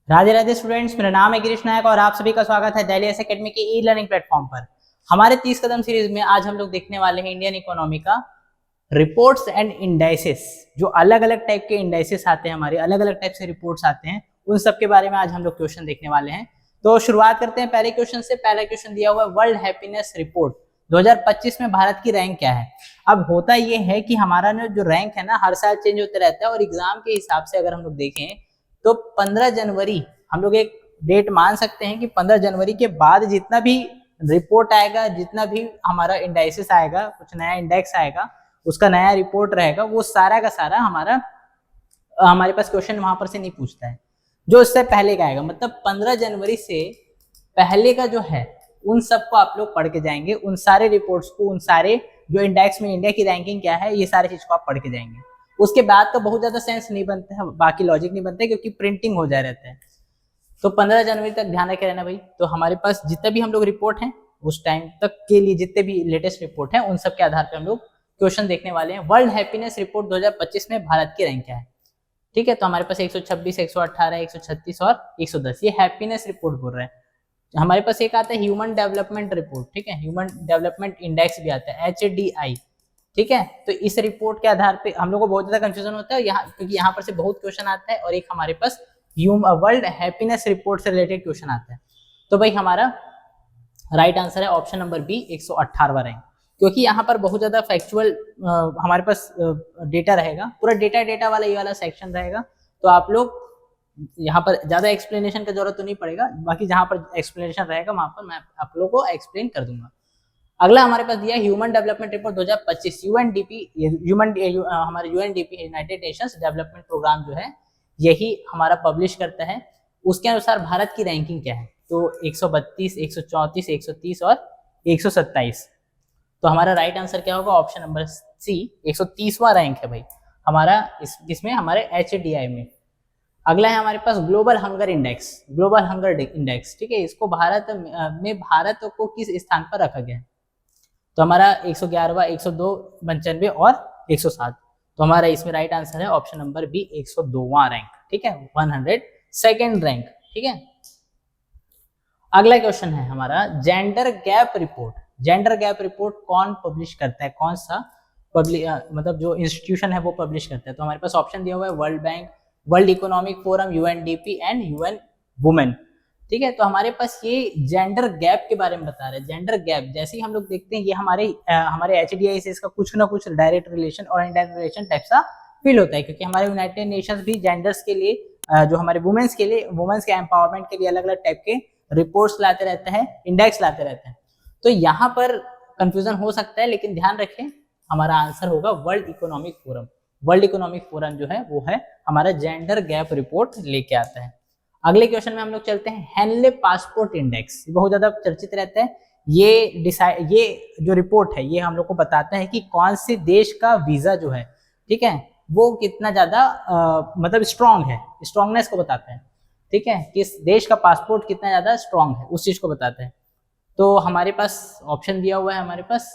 Radhe Radhe students, मेरा नाम है गिरीश नायक और आप सभी का स्वागत है दिल्ली एकेडमी के ई लर्निंग प्लेटफॉर्म पर। हमारे 30 कदम सीरीज में आज हम लोग देखने वाले हैं इंडियन इकोनॉमी का रिपोर्ट्स एंड इंडाइसेस। जो अलग अलग टाइप के इंडाइसेस आते हैं, हमारे अलग अलग टाइप से रिपोर्ट्स आते हैं, उन सब के बारे में आज हम लोग क्वेश्चन देखने वाले हैं। तो शुरुआत करते हैं पहले क्वेश्चन से। पहला क्वेश्चन दिया हुआ है वर्ल्ड हैप्पीनेस रिपोर्ट 2025 में भारत की रैंक क्या है। अब होता यह है कि हमारा जो रैंक है ना, हर साल चेंज होता रहता है और एग्जाम के हिसाब से अगर हम लोग देखें तो 15 जनवरी हम लोग एक डेट मान सकते हैं कि 15 जनवरी के बाद जितना भी रिपोर्ट आएगा, जितना भी हमारा इंडाइसिस आएगा, कुछ नया इंडेक्स आएगा, उसका नया रिपोर्ट रहेगा, वो सारा का सारा हमारे पास क्वेश्चन वहां पर से नहीं पूछता है। जो इससे पहले का आएगा, मतलब 15 जनवरी से पहले का जो है, उन सबको आप लोग पढ़ के जाएंगे, उन सारे रिपोर्ट्स को, उन सारे जो इंडेक्स में इंडिया की रैंकिंग क्या है, ये सारी चीज को आप पढ़ के जाएंगे। उसके बाद तो बहुत ज्यादा सेंस नहीं बनता है, बाकी लॉजिक नहीं बनता है, क्योंकि प्रिंटिंग हो जाए रहता है। तो 15 जनवरी तक ध्यान रखे रहना भाई। तो हमारे पास जितने भी हम लोग रिपोर्ट हैं उस टाइम तक के लिए, जितने भी लेटेस्ट रिपोर्ट हैं, उन सब के आधार पर हम लोग क्वेश्चन देखने वाले हैं। वर्ल्ड हैप्पीनेस रिपोर्ट 2025 में भारत की रैंक क्या है। ठीक है, तो हमारे पास 126, 118, 136 और 110 ये हैप्पीनेस रिपोर्ट बोल रहे हैं। हमारे पास एक आता है ह्यूमन डेवलपमेंट रिपोर्ट, ठीक है, ह्यूमन डेवलपमेंट इंडेक्स भी आता है, HDI। ठीक है, तो इस रिपोर्ट के आधार पे हम लोग को बहुत ज्यादा कंफ्यूजन होता है यहाँ, क्योंकि यहाँ पर से बहुत क्वेश्चन आता है और एक हमारे पास वर्ल्ड हैप्पीनेस रिपोर्ट से रिलेटेड क्वेश्चन आता है। तो भाई हमारा राइट आंसर है ऑप्शन नंबर बी, 118वां रैंक, क्योंकि यहाँ पर बहुत ज्यादा फैक्चुअल हमारे पास डेटा रहेगा, पूरा डेटा वाला ये वाला सेक्शन रहेगा। तो आप लोग यहाँ पर ज्यादा एक्सप्लेनेशन का जरूरत तो नहीं पड़ेगा, बाकी जहाँ पर एक्सप्लेनेशन रहेगा वहां पर मैं आप लोगों को एक्सप्लेन कर दूंगा। अगला हमारे पास दिया ह्यूमन डेवलपमेंट रिपोर्ट 2025, हमारे UNDP United Nations Development Programme जो है, यही हमारा पब्लिश करता है। उसके अनुसार भारत की रैंकिंग क्या है, तो 132, 134, 130 और 127। तो हमारा राइट आंसर क्या होगा, ऑप्शन नंबर सी, 130वां रैंक है भाई हमारा इसमें, हमारे HDI में। अगला है हमारे पास global hunger index, global hunger index. ठीक है, इसको भारत को किस स्थान पर रखा गया है। तो हमारा 111वां, 102, 95 और 107। तो हमारा इसमें राइट आंसर है ऑप्शन नंबर बी, 102वां रैंक। ठीक है, 102nd रैंक। ठीक है, अगला क्वेश्चन है हमारा gender gap report. Gender gap report कौन पब्लिश करता है, कौन सा मतलब जो इंस्टीट्यूशन है वो पब्लिश करता है। तो हमारे पास ऑप्शन दिया हुआ है world bank, world economic forum, UNDP and UN women. ठीक है, तो हमारे पास ये जेंडर गैप के बारे में बता रहे हैं। जेंडर गैप जैसे ही हम लोग देखते हैं, ये हमारे HDI से इसका कुछ ना कुछ डायरेक्ट रिलेशन और इनडायरेक्ट रिलेशन टाइप सा फील होता है, क्योंकि हमारे यूनाइटेड नेशंस भी जेंडर्स के लिए, जो हमारे वुमेन्स के लिए, वुमेन्स के एम्पावरमेंट के लिए अलग अलग टाइप के रिपोर्ट्स लाते रहते हैं, इंडेक्स लाते रहते हैं। तो यहाँ पर कंफ्यूजन हो सकता है, लेकिन ध्यान रखें हमारा आंसर होगा world economic forum. World economic forum जो है वो है हमारा जेंडर गैप रिपोर्ट लेके आता है। अगले क्वेश्चन में हम लोग चलते हैं हेनले पासपोर्ट इंडेक्स, बहुत ज्यादा चर्चित रहता है। ये जो रिपोर्ट है, ये हम लोग को बताता है कि कौन से देश का वीजा जो है, ठीक है, वो कितना ज्यादा मतलब स्ट्रांग है, स्ट्रांगनेस को बताता है। ठीक है, किस देश का पासपोर्ट कितना ज्यादा स्ट्रांग है, उस चीज को बताता है। तो हमारे पास ऑप्शन दिया हुआ है, हमारे पास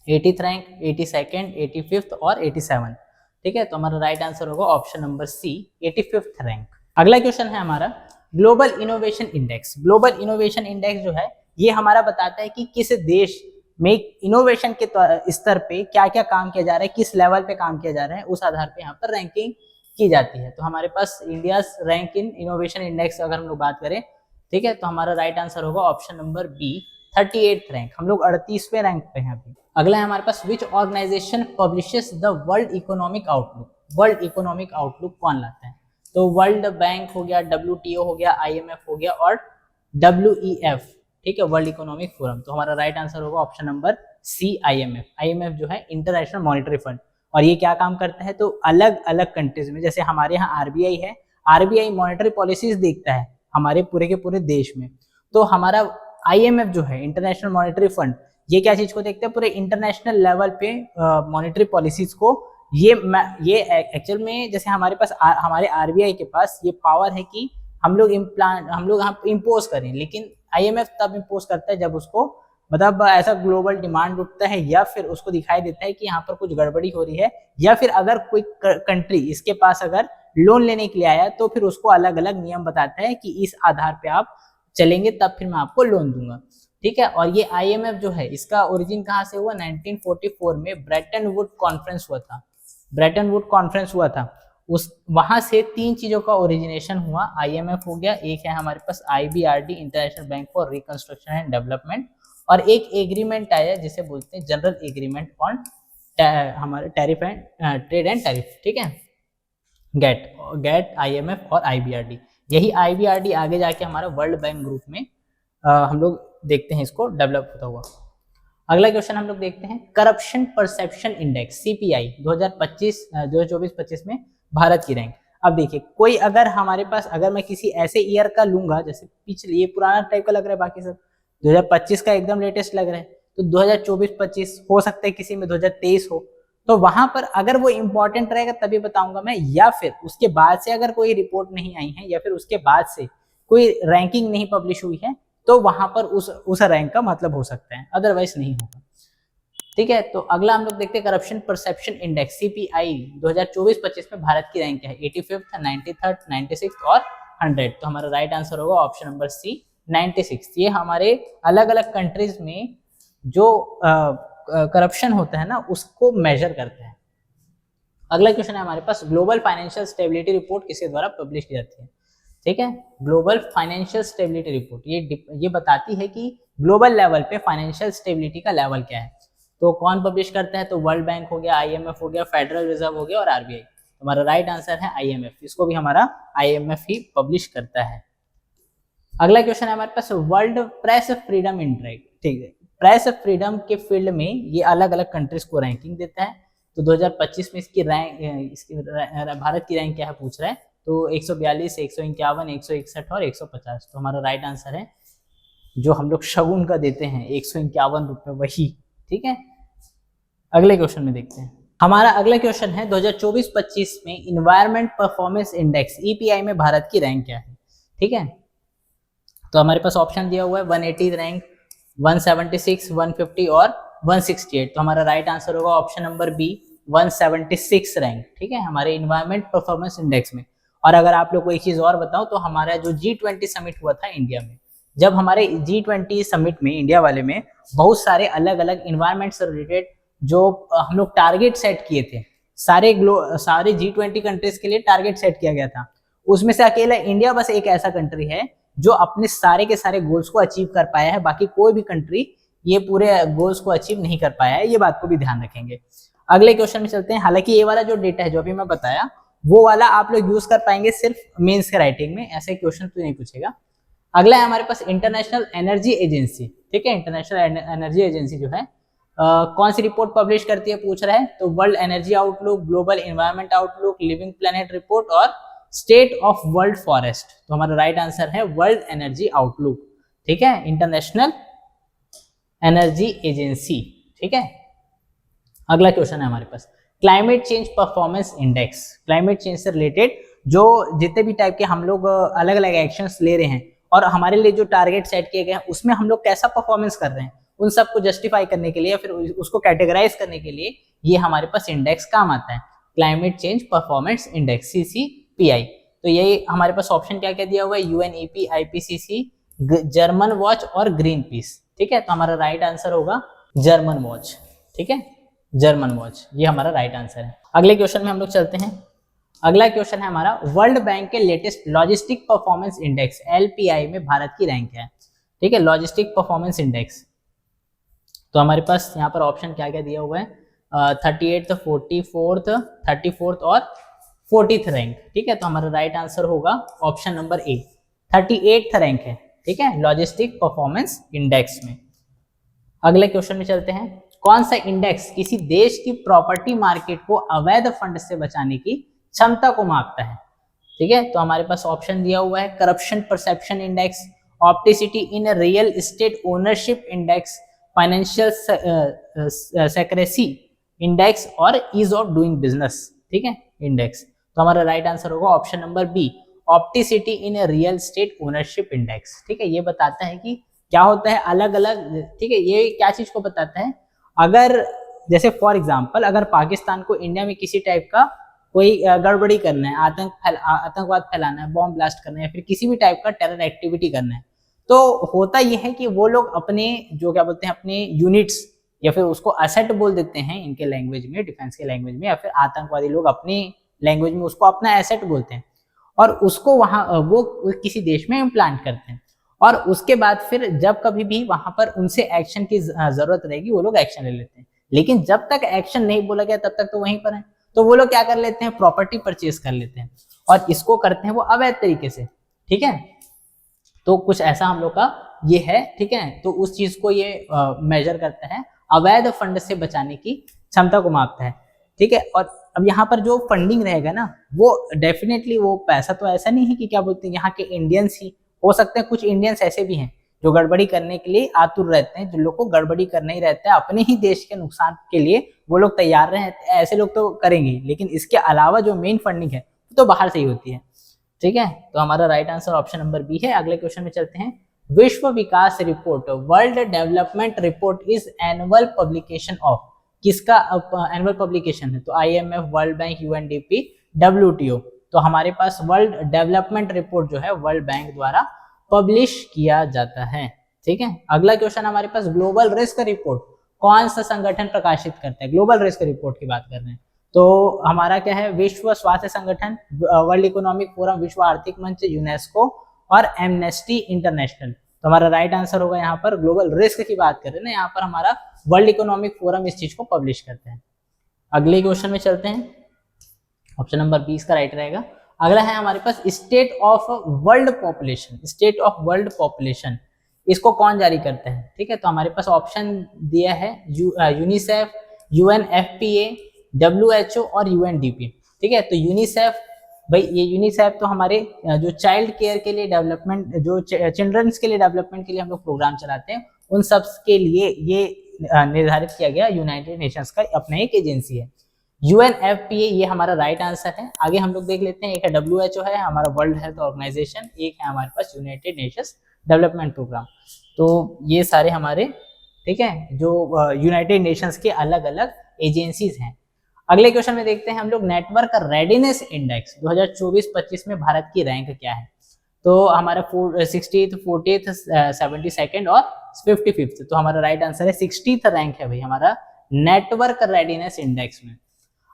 80th रैंक, 82nd, 85th और 87। ठीक है, तो हमारा राइट आंसर होगा option number C, 85th rank. अगला क्वेश्चन है हमारा global innovation index. Global innovation index जो है, ये हमारा बताता है कि किस देश में इनोवेशन के स्तर पे क्या क्या काम किया जा रहा है, किस लेवल पे काम किया जा रहा है, उस आधार पे यहाँ पर रैंकिंग की जाती है। तो हमारे पास India rank in innovation index अगर हम लोग बात करें, ठीक है, तो हमारा राइट आंसर होगा option number B, 38th rank. हम लोग 38वें रैंक पे हैं अभी। अगला है हमारे पास which organization publishes the world economic outlook. World economic outlook कौन लाता है। तो वर्ल्ड बैंक हो गया, WTO हो गया, IMF हो गया और WEF। ठीक है, वर्ल्ड इकोनॉमिक फोरम। तो हमारा राइट आंसर होगा option number C, IMF। IMF जो है इंटरनेशनल मॉनिटरी फंड, और ये क्या काम करता है, तो अलग अलग कंट्रीज में, जैसे हमारे यहाँ RBI है, RBI मॉनिटरी पॉलिसीज देखता है हमारे पूरे के पूरे देश में। तो हमारा IMF जो है इंटरनेशनल मॉनिटरी फंड, ये क्या चीज को देखते हैं, पूरे इंटरनेशनल लेवल पे मॉनिटरी पॉलिसीज को। ये एक्चुअल में जैसे हमारे पास हमारे RBI के पास ये पावर है कि हम लोग इम्पोज करें, लेकिन IMF तब इम्पोज करता है जब उसको मतलब ऐसा ग्लोबल डिमांड उठता है, या फिर उसको दिखाई देता है कि यहाँ पर कुछ गड़बड़ी हो रही है, या फिर अगर कोई कंट्री इसके पास अगर लोन लेने के लिए आया तो फिर उसको अलग अलग नियम बताता है कि इस आधार पे आप चलेंगे तब फिर मैं आपको लोन दूंगा, ठीक है। और ये आईएमएफ जो है इसका ओरिजिन कहाँ से हुआ, 1944 में ब्रेटन वुड कॉन्फ्रेंस हुआ था, ब्रेटन वुड कॉन्फ्रेंस हुआ था, उस वहां से 3 चीजों का ओरिजिनेशन हुआ। आईएमएफ हो गया, एक है हमारे पास IBRD, international bank for reconstruction and development, और एक एग्रीमेंट आया जिसे बोलते हैं जनरल एग्रीमेंट ऑन हमारे tariff and trade and tariff, ठीक है, गेट आईएमएफ और आईबीआरडी। यही आईबीआरडी आगे जाके हमारा वर्ल्ड बैंक ग्रुप में हम लोग देखते हैं इसको डेवलप होता हुआ। अगला क्वेश्चन हम लोग देखते हैं करप्शन परसेप्शन इंडेक्स सीपीआई 2024-25 में भारत की रैंक। अब देखिए कोई अगर हमारे पास, अगर मैं किसी ऐसे ईयर का लूंगा, जैसे पिछले, ये पुराना टाइप का लग रहा है, बाकी सब 2025 का एकदम लेटेस्ट लग रहा है, तो 2024-25 हो सकता है किसी में 2023 हो, तो वहां पर अगर वो इंपॉर्टेंट रहेगा तभी बताऊंगा मैं, या फिर उसके बाद से अगर कोई रिपोर्ट नहीं आई है या फिर उसके बाद से कोई रैंकिंग नहीं पब्लिश हुई है तो वहां पर उस रैंक का मतलब हो सकता है, अदरवाइज नहीं होगा, ठीक है। तो अगला हम लोग देखते हैं करप्शन परसेप्शन इंडेक्स सीपीआई 2024-25 में भारत की रैंक क्या है, 85th, 93rd, 96th और 100। तो हमारा राइट आंसर होगा ऑप्शन नंबर सी 96। ये हमारे अलग अलग कंट्रीज में जो करप्शन होता है ना उसको मेजर करते हैं। अगला क्वेश्चन है हमारे पास, ग्लोबल फाइनेंशियल स्टेबिलिटी रिपोर्ट किसके द्वारा पब्लिश की जाती है, ठीक है। ग्लोबल फाइनेंशियल स्टेबिलिटी रिपोर्ट ये बताती है कि ग्लोबल लेवल पे फाइनेंशियल स्टेबिलिटी का लेवल क्या है। तो कौन पब्लिश करता है, तो वर्ल्ड बैंक हो गया, आईएमएफ हो गया, फेडरल रिजर्व हो गया और आरबीआई। तो हमारा राइट आंसर है आईएमएफ, इसको भी हमारा आईएमएफ ही पब्लिश करता है। अगला क्वेश्चन है हमारे पास, वर्ल्ड प्रेस फ्रीडम इंडेक्स, ठीक है, प्रेस फ्रीडम के फील्ड में ये अलग अलग कंट्रीज को रैंकिंग देता है। तो 2025 में इसकी भारत की रैंक क्या है पूछ रहा है, तो 142, 151, 161 और 150। तो हमारा राइट आंसर है जो हम लोग शगुन का देते हैं 151 रुपये, वही, ठीक है। अगले क्वेश्चन में देखते हैं, हमारा अगला क्वेश्चन है 2024-25 में इन्वायरमेंट परफॉर्मेंस इंडेक्स ईपीआई में भारत की रैंक क्या है, ठीक है। तो हमारे पास ऑप्शन दिया हुआ है 180 रैंक, 176, 150 और 168। तो हमारा राइट आंसर होगा ऑप्शन नंबर बी 176 रैंक, ठीक है, हमारे इन्वायरमेंट परफॉर्मेंस इंडेक्स में। और अगर आप लोग को एक चीज और बताऊं तो हमारा जो G20 समिट हुआ था इंडिया में, जब हमारे G20 समिट में इंडिया वाले में बहुत सारे अलग अलग इन्वायरमेंट से रिलेटेड जो हम लोग टारगेट सेट किए थे, सारे G20 कंट्रीज के लिए टारगेट सेट किया गया था, उसमें से अकेला इंडिया बस एक ऐसा कंट्री है जो अपने सारे के सारे गोल्स को अचीव कर पाया है, बाकी कोई भी कंट्री ये पूरे गोल्स को अचीव नहीं कर पाया है, ये बात को भी ध्यान रखेंगे। अगले क्वेश्चन में चलते हैं। हालांकि ये वाला जो डेटा है जो अभी मैं बताया वो वाला आप लोग यूज कर पाएंगे सिर्फ मेंस के राइटिंग में, ऐसे क्वेश्चन तो नहीं पूछेगा। अगला है हमारे पास इंटरनेशनल एनर्जी एजेंसी, ठीक है, इंटरनेशनल एनर्जी एजेंसी जो है कौन सी रिपोर्ट पब्लिश करती है पूछ रहा है, तो world energy outlook, global environment outlook, living planet report और स्टेट ऑफ वर्ल्ड फॉरेस्ट। तो हमारा राइट आंसर है वर्ल्ड एनर्जी आउटलुक, ठीक है, इंटरनेशनल एनर्जी एजेंसी, ठीक है। अगला क्वेश्चन है हमारे पास climate change performance index, climate change से रिलेटेड जो जितने भी टाइप के हम लोग अलग अलग एक्शंस ले रहे हैं और हमारे लिए जो टारगेट सेट किए गए हैं उसमें हम लोग कैसा परफॉर्मेंस कर रहे हैं, उन सबको जस्टिफाई करने के लिए या फिर उसको कैटेगराइज करने के लिए ये हमारे पास इंडेक्स काम आता है, climate change performance index CCPI। तो ये हमारे पास ऑप्शन क्या क्या दिया हुआ है, UNEP, IPCC, जर्मन वॉच और ग्रीन पीस, ठीक है। तो हमारा राइट आंसर होगा जर्मन वॉच, ठीक है, जर्मन वॉच, ये हमारा राइट आंसर है। अगले क्वेश्चन में हम लोग चलते हैं। अगला क्वेश्चन है हमारा वर्ल्ड बैंक के latest logistic performance index LPI में भारत की रैंक है, ठीक है, लॉजिस्टिक परफॉर्मेंस इंडेक्स। तो हमारे पास यहाँ पर ऑप्शन क्या क्या दिया हुआ है, 38th, 44th, 34th और 40th रैंक, ठीक है। तो हमारा राइट आंसर होगा option number A 38th rank है, ठीक है, लॉजिस्टिक परफॉर्मेंस इंडेक्स में। अगले क्वेश्चन में चलते हैं, कौन सा इंडेक्स किसी देश की प्रॉपर्टी मार्केट को अवैध फंड से बचाने की क्षमता को मापता है, ठीक है। तो हमारे पास ऑप्शन दिया हुआ है corruption perception index, opacity in real estate ownership index, financial secrecy index और ईज ऑफ डूइंग बिजनेस, ठीक है, इंडेक्स। तो हमारा राइट आंसर होगा option number B opacity in real estate ownership index, ठीक है। ये बताता है कि क्या होता है अलग अलग, ठीक है, ये क्या चीज को बताता है, अगर जैसे फॉर एग्जांपल अगर पाकिस्तान को इंडिया में किसी टाइप का कोई गड़बड़ी करना है, आतंकवाद फैलाना है, बॉम्ब ब्लास्ट करना है, या फिर किसी भी टाइप का टेरर एक्टिविटी करना है, तो होता यह है कि वो लोग अपने जो क्या बोलते हैं अपने यूनिट्स या फिर उसको असेट बोल देते हैं इनके लैंग्वेज में, डिफेंस के लैंग्वेज में, या फिर आतंकवादी लोग अपनी लैंग्वेज में उसको अपना एसेट बोलते हैं, और उसको वहां वो किसी देश में इम्प्लांट करते हैं, और उसके बाद फिर जब कभी भी वहां पर उनसे एक्शन की जरूरत रहेगी वो लोग एक्शन ले लेते हैं। लेकिन जब तक एक्शन नहीं बोला गया तब तक तो वहीं पर है, तो वो लोग क्या कर लेते हैं, प्रॉपर्टी परचेज कर लेते हैं, और इसको करते हैं वो अवैध तरीके से। ठीक है, तो कुछ ऐसा हम लोग का ये है। ठीक है, तो उस चीज को ये मेजर करता है, अवैध फंड से बचाने की क्षमता को मापता है। ठीक है, और अब यहाँ पर जो फंडिंग रहेगा ना, वो डेफिनेटली वो पैसा तो ऐसा नहीं है कि क्या बोलते हैं यहाँ के इंडियंस ही, हो सकते हैं कुछ इंडियंस ऐसे भी हैं जो गड़बड़ी करने के लिए आतुर रहते हैं, जो लोग को गड़बड़ी करना ही रहता है, अपने ही देश के नुकसान के लिए वो लोग तैयार रहते हैं, ऐसे लोग तो करेंगे, लेकिन इसके अलावा जो मेन फंडिंग है वो तो बाहर से ही होती है। ठीक है, तो हमारा right answer option number B है। अगले क्वेश्चन में चलते हैं। विश्व विकास रिपोर्ट, world development report is annual publication of, किसका एनुअल पब्लिकेशन है, तो IMF, world bank, UNDP, WTO। तो हमारे पास वर्ल्ड डेवलपमेंट रिपोर्ट जो है वर्ल्ड बैंक द्वारा पब्लिश किया जाता है। ठीक है, अगला क्वेश्चन हमारे पास, ग्लोबल रिस्क रिपोर्ट कौन सा संगठन प्रकाशित करता है, ग्लोबल रिस्क रिपोर्ट की बात कर रहे हैं, तो हमारा क्या है, विश्व स्वास्थ्य संगठन, वर्ल्ड इकोनॉमिक फोरम, विश्व आर्थिक मंच, यूनेस्को और एमनेस्टी इंटरनेशनल। तो हमारा राइट आंसर होगा यहाँ पर, ग्लोबल रिस्क की बात कर रहे हैं ना, यहाँ पर हमारा वर्ल्ड इकोनॉमिक फोरम इस चीज को पब्लिश करते हैं। अगले क्वेश्चन में चलते हैं, ऑप्शन नंबर 20 का राइट रहेगा। अगला है हमारे पास state of world population, state of world population, इसको कौन जारी करता है। ठीक है, तो हमारे पास ऑप्शन दिया है यूनिसेफ, UNFPA, WHO और UNDP। ठीक है, तो यूनिसेफ, भाई ये यूनिसेफ तो हमारे जो चाइल्ड केयर के लिए डेवलपमेंट, जो चिल्ड्रंस के लिए डेवलपमेंट के लिए हम लोग प्रोग्राम चलाते हैं, उन सब के लिए ये निर्धारित किया गया यूनाइटेड नेशंस का अपना एक एजेंसी है। UNFPA ये हमारा राइट आंसर है। आगे हम लोग देख लेते हैं, एक है WHO है हमारा वर्ल्ड हेल्थ ऑर्गेनाइजेशन, एक है हमारे पास यूनाइटेड नेशंस डेवलपमेंट प्रोग्राम। तो ये सारे हमारे, ठीक है, जो यूनाइटेड नेशंस के अलग अलग एजेंसीज हैं। अगले क्वेश्चन में देखते हैं हम लोग, नेटवर्क रेडीनेस इंडेक्स 2024-25 में भारत की रैंक क्या है, तो हमारा 60th, 40th, 72nd और 55th। तो हमारा राइट आंसर है 60th रैंक है भाई हमारा नेटवर्क रेडीनेस इंडेक्स में।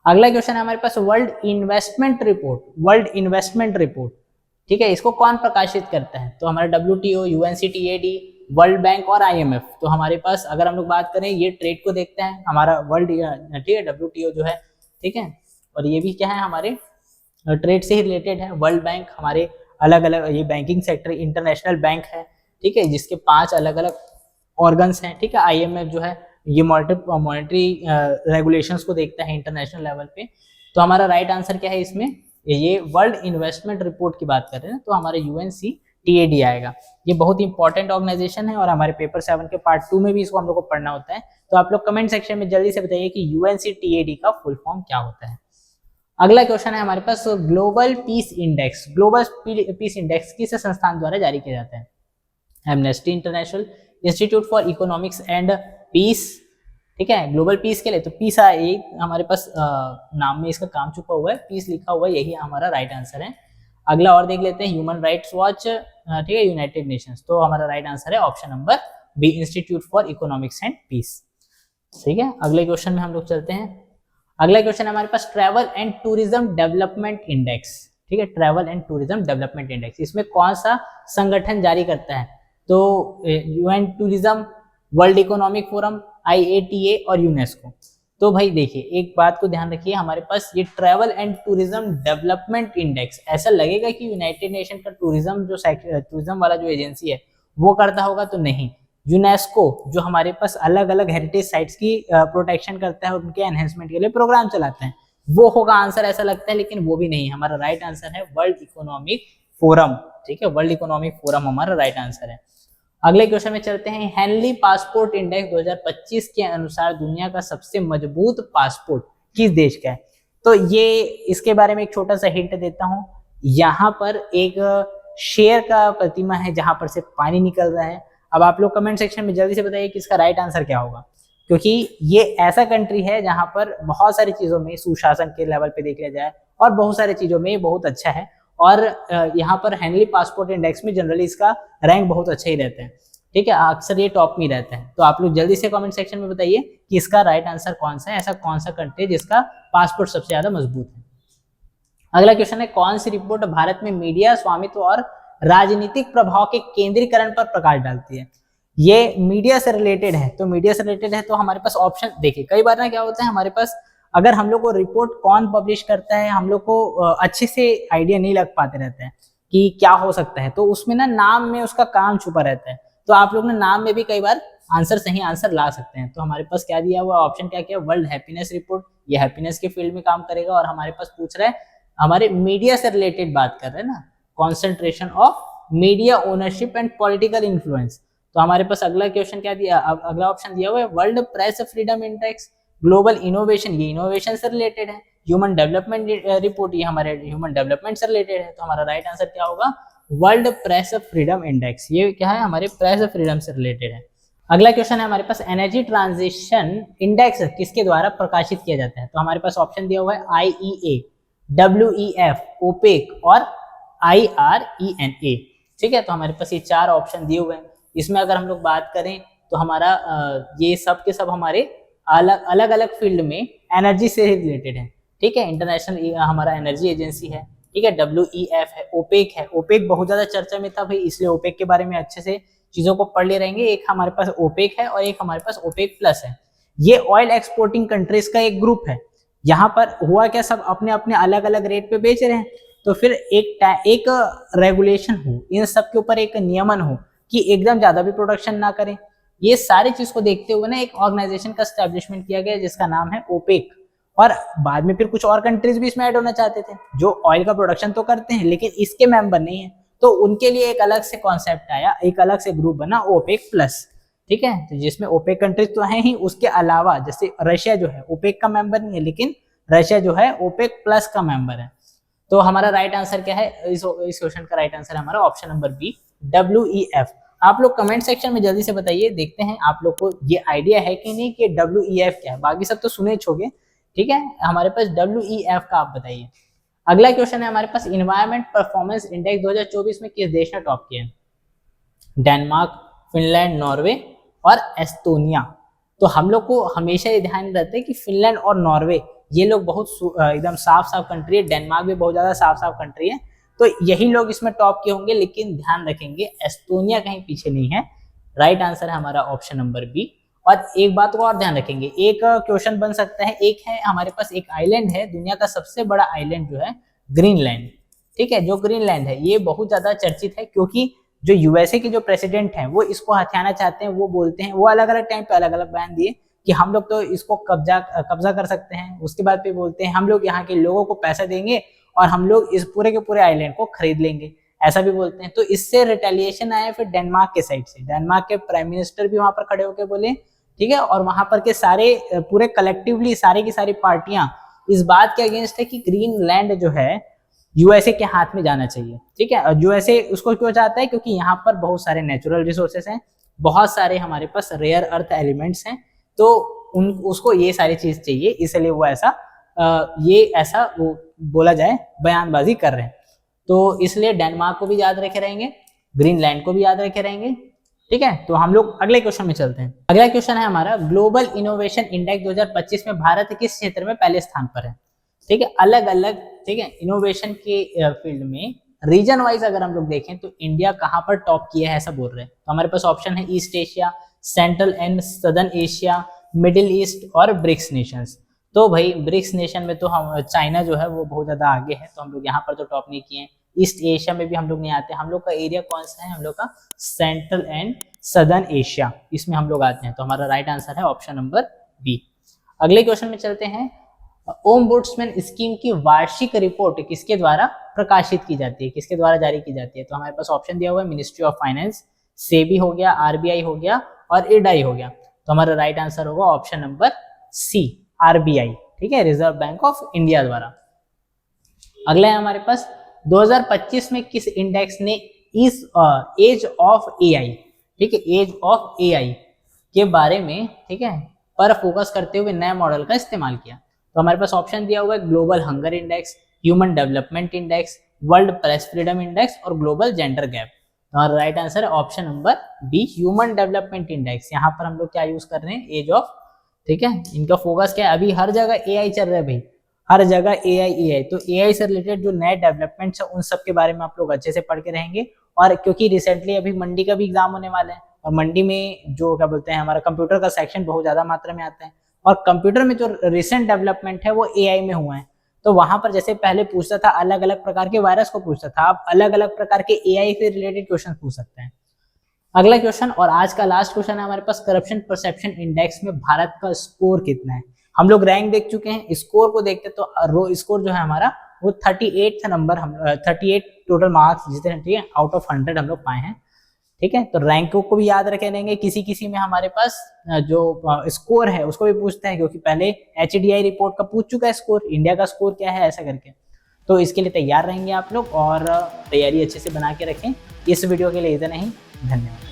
अगला क्वेश्चन है हमारे पास, world investment report, world investment report, ठीक है, इसको कौन प्रकाशित करता है, तो हमारा WTO, UNCTAD, वर्ल्ड बैंक और IMF। तो हमारे पास अगर हम लोग बात करें, ये ट्रेड को देखते हैं हमारा वर्ल्ड, ठीक है, WTO जो है, ठीक है, और ये भी क्या है हमारे ट्रेड से ही रिलेटेड है। वर्ल्ड बैंक हमारे अलग अलग, ये बैंकिंग सेक्टर इंटरनेशनल बैंक है, ठीक है, जिसके 5 अलग अलग ऑर्गन्स हैं। ठीक है, IMF जो है ये मॉनेटरी रेगुलेशंस को देखता है इंटरनेशनल लेवल पे। तो हमारा राइट आंसर क्या है इसमें, ये वर्ल्ड इन्वेस्टमेंट रिपोर्ट की बात कर रहे हैं, तो हमारे UNCTAD आएगा। ये बहुत इंपॉर्टेंट ऑर्गेनाइजेशन है और हमारे पेपर 7 के पार्ट 2 में भी इसको हम लोग को पढ़ना होता है। तो आप लोग कमेंट सेक्शन में जल्दी से बताइए कि UNCTAD का फुल फॉर्म क्या होता है। अगला क्वेश्चन है हमारे पास, global peace index, global peace index किस संस्थान द्वारा जारी किया जाता है, Amnesty International, Institute for economics and piece, ठीक है, ग्लोबल पीस के लिए तो पीस एक हमारे पास नाम में इसका काम छुपा हुआ है, पीस लिखा हुआ है, यही हमारा राइट आंसर है। अगला और देख लेते हैं, ह्यूमन राइट्स वॉच, ठीक है, यूनाइटेड नेशंस। तो हमारा राइट आंसर है option number B, institute for economics and piece. ठीक है, अगले क्वेश्चन में हम लोग चलते हैं। अगला क्वेश्चन हमारे पास, travel and tourism development index, ठीक है, travel and tourism development index, इसमें कौन सा संगठन जारी करता है, तो UN tourism, world economic forum, IATA और यूनेस्को। तो भाई देखिए, एक बात को ध्यान रखिए, हमारे पास ये travel and tourism development index, ऐसा लगेगा कि यूनाइटेड नेशन का टूरिज्म जो टूरिज्म वाला जो एजेंसी है वो करता होगा, तो नहीं। यूनेस्को जो हमारे पास अलग अलग हेरिटेज साइट्स की प्रोटेक्शन करता है और उनके एनहेंसमेंट के लिए प्रोग्राम चलाते हैं, वो होगा आंसर ऐसा लगता है, लेकिन वो भी नहीं। हमारा राइट आंसर है वर्ल्ड इकोनॉमिक फोरम, ठीक है, वर्ल्ड इकोनॉमिक फोरम हमारा राइट आंसर है। अगले क्वेश्चन में चलते हैं, हेनली पासपोर्ट इंडेक्स 2025 के अनुसार दुनिया का सबसे मजबूत पासपोर्ट किस देश का है, तो ये इसके बारे में एक छोटा सा हिंट देता हूं। यहाँ पर एक शेर का प्रतिमा है जहां पर से पानी निकल रहा है। अब आप लोग कमेंट सेक्शन में जल्दी से बताइए कि इसका राइट आंसर क्या होगा, क्योंकि ये ऐसा कंट्री है जहां पर बहुत सारी चीजों में सुशासन के लेवल पे देख लिया जाए और बहुत सारी चीजों में ये बहुत अच्छा है। और यहाँ पर हेनली पासपोर्ट इंडेक्स में जनरली इसका रैंक बहुत अच्छा ही रहता है, ठीक है, अक्सर ये टॉप में रहता है। तो आप लोग जल्दी से कमेंट सेक्शन में बताइए कि इसका राइट आंसर कौन सा है, ऐसा कौन सा कंट्री है जिसका पासपोर्ट सबसे ज्यादा मजबूत है। अगला क्वेश्चन है, कौन सी रिपोर्ट भारत में मीडिया स्वामित्व और राजनीतिक प्रभाव के केंद्रीकरण पर प्रकाश डालती है? ये मीडिया से रिलेटेड है, तो मीडिया से रिलेटेड है तो हमारे पास ऑप्शन देखिए, कई बार ना क्या होता है हमारे पास, अगर हम लोग को रिपोर्ट कौन पब्लिश करता है हम लोग को अच्छे से आइडिया नहीं लग पाते रहते हैं कि क्या हो सकता है, तो उसमें ना नाम में उसका काम छुपा रहता है। तो आप लोग ने नाम में भी कई बार आंसर सही आंसर ला सकते हैं। तो हमारे पास क्या दिया हुआ ऑप्शन, क्या किया, वर्ल्ड हैप्पीनेस रिपोर्ट, ये हैप्पीनेस के फील्ड में काम करेगा। और हमारे पास पूछ रहा है, हमारे मीडिया से रिलेटेड बात कर रहे हैं ना, concentration of media ownership and political influence. तो हमारे पास अगला क्वेश्चन क्या दिया, अगला ऑप्शन दिया हुआ है world press freedom index, global innovation, ये इनोवेशन से रिलेटेड है, ह्यूमन डेवलपमेंट रिपोर्ट, ये हमारे ह्यूमन डेवलपमेंट से रिलेटेड है। तो हमारा राइट आंसर क्या होगा, वर्ल्ड प्रेस फ्रीडम इंडेक्स, ये क्या है, हमारे प्रेस फ्रीडम से रिलेटेड है। अगला क्वेश्चन है हमारे पास, एनर्जी ट्रांजिशन इंडेक्स किसके द्वारा प्रकाशित किया जाता है? तो हमारे पास ऑप्शन दिया हुआ है IEA, WEF, ओपेक और IRENA, ठीक है। तो हमारे पास ये चार ऑप्शन दिए हुए हैं। इसमें अगर हम लोग बात करें तो हमारा ये सब के सब हमारे अलग अलग फील्ड में एनर्जी से रिलेटेड है, ठीक है। इंटरनेशनल हमारा एनर्जी एजेंसी है, ठीक है, WEF है, ओपेक है, ओपेक बहुत ज्यादा चर्चा में था भाई, इसलिए ओपेक के बारे में अच्छे से चीजों को पढ़ ले रहेंगे। एक हमारे पास ओपेक है और एक हमारे पास ओपेक प्लस है। ये ऑयल एक्सपोर्टिंग कंट्रीज का एक ग्रुप है। यहाँ पर हुआ क्या, सब अपने अपने अलग अलग रेट पे बेच रहे हैं, तो फिर एक रेगुलेशन हो, इन सब के ऊपर एक नियमन हो कि एकदम ज्यादा भी प्रोडक्शन ना करें। ये सारी चीज को देखते हुए ना एक ऑर्गेनाइजेशन का एस्टेब्लिशमेंट किया गया जिसका नाम है ओपेक। और बाद में फिर कुछ और कंट्रीज भी इसमें ऐड होना चाहते थे जो ऑयल का प्रोडक्शन तो करते हैं लेकिन इसके मेंबर नहीं है, तो उनके लिए एक अलग से कॉन्सेप्ट आया, एक अलग से ग्रुप बना ओपेक प्लस, ठीक है। तो जिसमें ओपेक कंट्रीज तो है ही, उसके अलावा जैसे रशिया जो है ओपेक का मेंबर नहीं है लेकिन रशिया जो है ओपेक प्लस का मेंबर है। तो हमारा राइट आंसर क्या है, इस क्वेश्चन का राइट आंसर है हमारा ऑप्शन नंबर बी, WEF। आप लोग कमेंट सेक्शन में जल्दी से बताइए, देखते हैं आप लोग को ये आइडिया है कि नहीं कि WEF क्या है। बाकी सब तो सुने छोगे, ठीक है, हमारे पास WEF का आप बताइए। अगला क्वेश्चन है हमारे पास, इन्वायरमेंट परफॉर्मेंस इंडेक्स 2024 में किस देश ने टॉप किया है? डेनमार्क, फिनलैंड, नॉर्वे और एस्टोनिया। तो हम लोग को हमेशा ये ध्यान रहता है कि फिनलैंड और नॉर्वे ये लोग बहुत एकदम साफ साफ कंट्री है, डेनमार्क भी बहुत ज्यादा साफ साफ कंट्री है, तो यही लोग इसमें टॉप के होंगे। लेकिन ध्यान रखेंगे एस्टोनिया कहीं पीछे नहीं है। राइट आंसर है हमारा ऑप्शन नंबर बी। और एक बात को और ध्यान रखेंगे, एक क्वेश्चन बन सकता है, एक है हमारे पास एक आइलैंड है, दुनिया का सबसे बड़ा आइलैंड जो है ग्रीनलैंड, ठीक है। जो ग्रीनलैंड है ये बहुत ज्यादा चर्चित है क्योंकि जो यूएसए के जो प्रेसिडेंट हैं वो इसको हथियाना चाहते हैं। वो बोलते हैं, वो अलग अलग टाइम पे अलग अलग बयान दिए कि हम लोग तो इसको कब्जा कर सकते हैं। उसके बाद पे बोलते हैं हम लोग यहाँ के लोगों को पैसा देंगे और हम लोग इस पूरे के पूरे आइलैंड को खरीद लेंगे, ऐसा भी बोलते हैं। तो इससे रिटेलिएशन आया फिर डेनमार्क के साइड से, डेनमार्क के प्राइम मिनिस्टर भी वहां पर खड़े होकर बोले, ठीक है। और वहां पर के सारे पूरे कलेक्टिवली सारी की सारी पार्टियां इस बात के अगेंस्ट है कि ग्रीनलैंड जो है यूएसए के हाथ में जाना चाहिए, ठीक है। और यूएसए उसको क्यों चाहता है, क्योंकि यहाँ पर बहुत सारे नेचुरल रिसोर्सेस हैं, बहुत सारे हमारे पास रेयर अर्थ एलिमेंट्स हैं, तो उसको ये सारी चीज चाहिए, इसलिए वो ऐसा वो बोला जाए बयानबाजी कर रहे हैं। तो इसलिए डेनमार्क को भी याद रखे रहेंगे, ग्रीनलैंड को भी याद रखे रहेंगे, ठीक है। तो हम लोग अगले क्वेश्चन में चलते हैं। अगला क्वेश्चन है हमारा, ग्लोबल इनोवेशन इंडेक्स 2025 में भारत किस क्षेत्र में पहले स्थान पर है? ठीक है, अलग अलग, ठीक है, इनोवेशन के फील्ड में रीजन वाइज अगर हम लोग देखें तो इंडिया कहां पर टॉप किया है ऐसा बोल रहे हैं। तो हमारे पास ऑप्शन है east Asia, central and southern Asia, middle east और ब्रिक्स नेशंस। तो भाई ब्रिक्स नेशन में तो हम चाइना जो है वो बहुत ज्यादा आगे है, तो हम लोग यहाँ पर तो टॉप नहीं किए हैं। ईस्ट एशिया में भी हम लोग नहीं आते, हम लोग का एरिया कौन सा है, हम लोग का सेंट्रल एंड सदर्न एशिया, इसमें हम लोग आते हैं। तो हमारा राइट आंसर है ऑप्शन नंबर बी। अगले क्वेश्चन में चलते हैं, ओम्बुड्समैन स्कीम की वार्षिक रिपोर्ट किसके द्वारा प्रकाशित की जाती है, किसके द्वारा जारी की जाती है? तो हमारे पास ऑप्शन दिया हुआ है मिनिस्ट्री ऑफ फाइनेंस, सेबी हो गया, आरबीआई हो गया और इडाई हो गया। तो हमारा राइट आंसर होगा ऑप्शन नंबर सी, आरबीआई, ठीक है, रिजर्व बैंक ऑफ इंडिया द्वारा। अगला है हमारे पास 2025 में किस इंडेक्स ने इस एज ऑफ एआई, ठीक है, एज ऑफ एआई के बारे में, ठीक है, पर फोकस करते हुए नए मॉडल का इस्तेमाल किया? तो हमारे पास ऑप्शन दिया हुआ है global hunger index, human development index, world press freedom index और ग्लोबल जेंडर गैप। हमारा राइट आंसर है option number B, human development index. यहाँ पर हम लोग क्या यूज कर रहे हैं, एज ऑफ, ठीक है। इनका फोकस क्या है, अभी हर जगह एआई चल रहा है भाई, हर जगह एआई। तो एआई से रिलेटेड जो नए डेवलपमेंट्स है उन सब के बारे में आप लोग अच्छे से पढ़ के रहेंगे। और क्योंकि रिसेंटली अभी मंडी का भी एग्जाम होने वाला है, और मंडी में जो क्या बोलते हैं हमारा कंप्यूटर का सेक्शन बहुत ज्यादा मात्रा में आता है, और कंप्यूटर में जो रिसेंट डेवलपमेंट है वो एआई में हुआ है। तो वहां पर जैसे पहले पूछता था अलग अलग प्रकार के वायरस को पूछता था, अब अलग अलग प्रकार के एआई से रिलेटेड क्वेश्चन पूछ सकते हैं। अगला क्वेश्चन और आज का लास्ट क्वेश्चन है हमारे पास, करप्शन परसेप्शन इंडेक्स में भारत का स्कोर कितना है। हम लोग रैंक देख चुके हैं, स्कोर को देखते तो रो स्कोर जो है हमारा वो 38 था नंबर, हम 38 टोटल मार्क्स जीते हैं, ठीक है, आउट ऑफ 100 हम लोग पाए हैं, ठीक है। तो रैंकों को भी याद रखे लेंगे, किसी किसी में हमारे पास जो स्कोर है उसको भी पूछते हैं, क्योंकि पहले HDI रिपोर्ट का पूछ चुका है स्कोर, इंडिया का स्कोर क्या है ऐसा करके। तो इसके लिए तैयार रहेंगे आप लोग और तैयारी अच्छे से बना के रखें। इस वीडियो के लिए इतना ही, धन्यवाद।